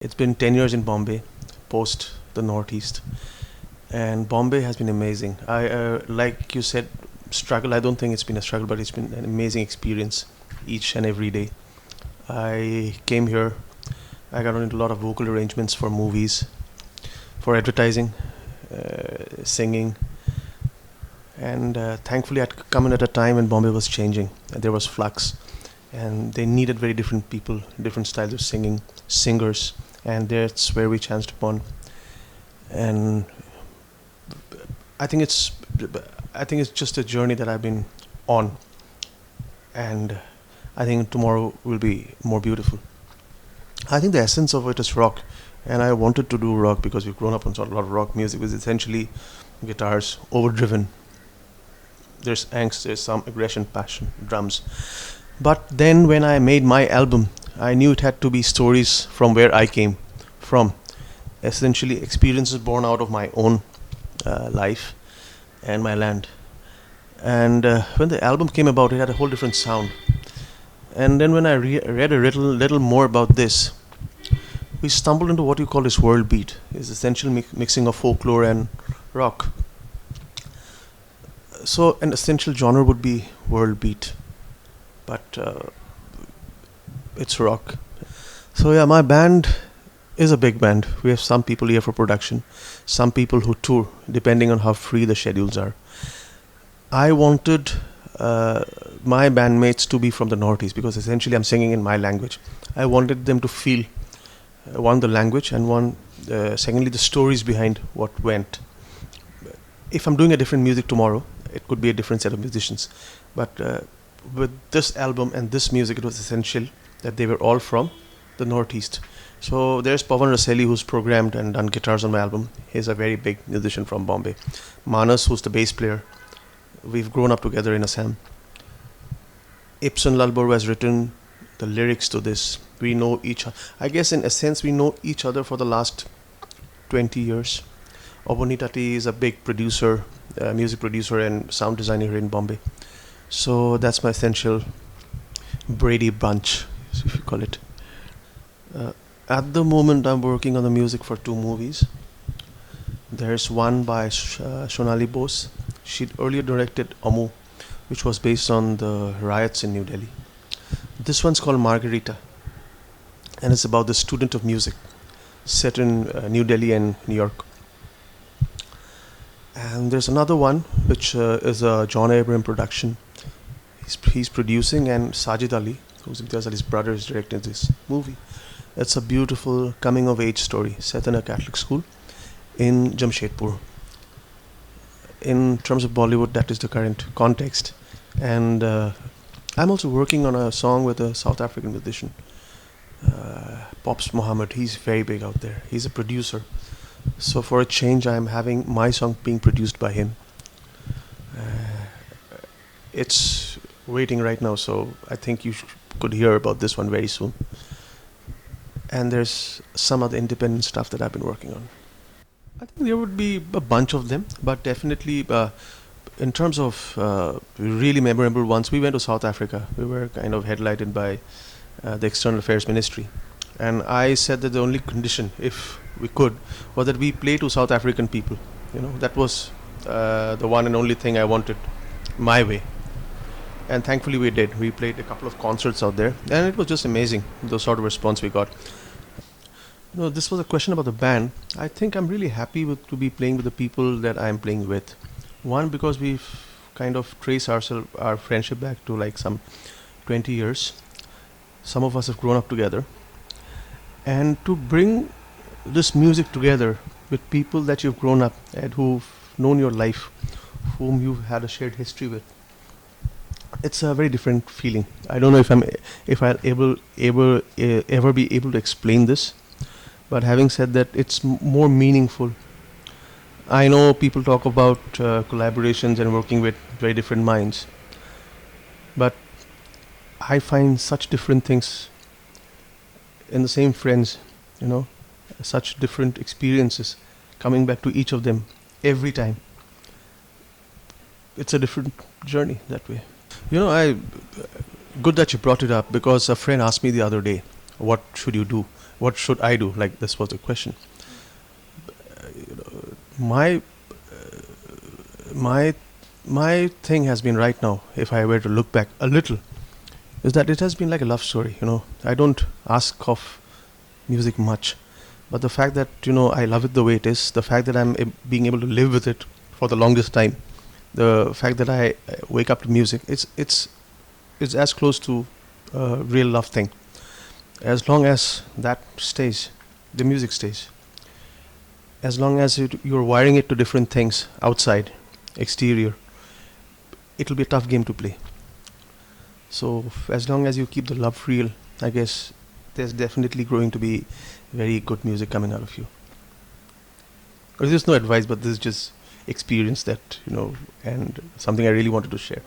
It's been 10 years in Bombay, post the Northeast, and Bombay has been amazing. Like you said, struggle. I don't think it's been a struggle, but it's been an amazing experience each and every day. I came here. I got into a lot of vocal arrangements for movies, for advertising, singing, and thankfully I'd come in at a time when Bombay was changing. And there was flux, and they needed very different people, different styles of singing, singers, and that's where we chanced upon. And I think it's I think it's just a journey that I've been on, and I think tomorrow will be more beautiful. I think the essence of it is rock, and I wanted to do rock because we've grown up on sort of a lot of rock music, which is essentially guitars overdriven. There's angst, there's some aggression, passion, drums. But then when I made my album, I knew it had to be stories from where I came from, essentially experiences born out of my own life and my land. And when the album came about, it had a whole different sound. And then when I read a little more about this, we stumbled into what you call this world beat. It's essential mixing of folklore and rock. So an essential genre would be world beat, but it's rock. So yeah, my band is a big band. We have some people here for production, some people who tour, depending on how free the schedules are. I wanted my bandmates to be from the Northeast because essentially I'm singing in my language. I wanted them to feel one, the language, and one, secondly, the stories behind what went. If I'm doing a different music tomorrow, it could be a different set of musicians. But with this album and this music, it was essential that they were all from the Northeast. So there's Pavan Raseli, who's programmed and done guitars on my album. He's a very big musician from Bombay. Manas, who's the bass player. We've grown up together in Assam. Ibsen Lalbor has written the lyrics to this. We know each other. I guess in a sense we know each other for the last 20 years. Oboni Tati is a big producer, music producer and sound designer here in Bombay. So that's my essential Brady bunch, if you call it. Uh, at the moment I'm working on the music for two movies. There's one by Shonali Bose. She'd earlier directed Amu, which was based on the riots in New Delhi. This one's called Margarita, and it's about the student of music, set in New Delhi and New York. And there's another one, which is a John Abraham production. He's producing, and Sajid Ali, who's Imtiaz Ali's brother, is directing this movie. It's a beautiful coming of age story set in a Catholic school in Jamshedpur. In terms of Bollywood, that is the current context. And I'm also working on a song with a South African musician, Pops Mohammed. He's very big out there. He's a producer. So for a change, I'm having my song being produced by him. It's waiting right now, so I think you could hear about this one very soon. And there's some other independent stuff that I've been working on. I think there would be a bunch of them, but definitely in terms of really memorable ones, we went to South Africa. We were kind of headlighted by the External Affairs Ministry. And I said that the only condition, if we could, was that we play to South African people. That was the one and only thing I wanted my way. And thankfully we did. We played a couple of concerts out there, and it was just amazing, the sort of response we got. This was a question about the band. I think I'm really happy to be playing with the people that I'm playing with. One, because we've kind of traced our friendship back to like some 20 years. Some of us have grown up together. And to bring this music together with people that you've grown up and who've known your life, whom you've had a shared history with, it's a very different feeling. I don't know if I'll ever be able to explain this, but having said that, it's more meaningful. I know people talk about collaborations and working with very different minds, but I find such different things in the same friends, such different experiences coming back to each of them every time. It's a different journey that way. I good that you brought it up, because a friend asked me the other day, what should you do? What should I do? Like this was the question. My my my thing has been right now, if I were to look back a little, is that it has been like a love story. I don't ask of music much, but the fact that I love it the way it is, the fact that I'm being able to live with it for the longest time, the fact that I wake up to music, it's as close to a real love thing. As long as that stays, the music stays. As long as you're wiring it to different things outside, exterior, it'll be a tough game to play. So as long as you keep the love real, I guess there's definitely going to be very good music coming out of you. Or this is no advice, but this is just experience that and something I really wanted to share.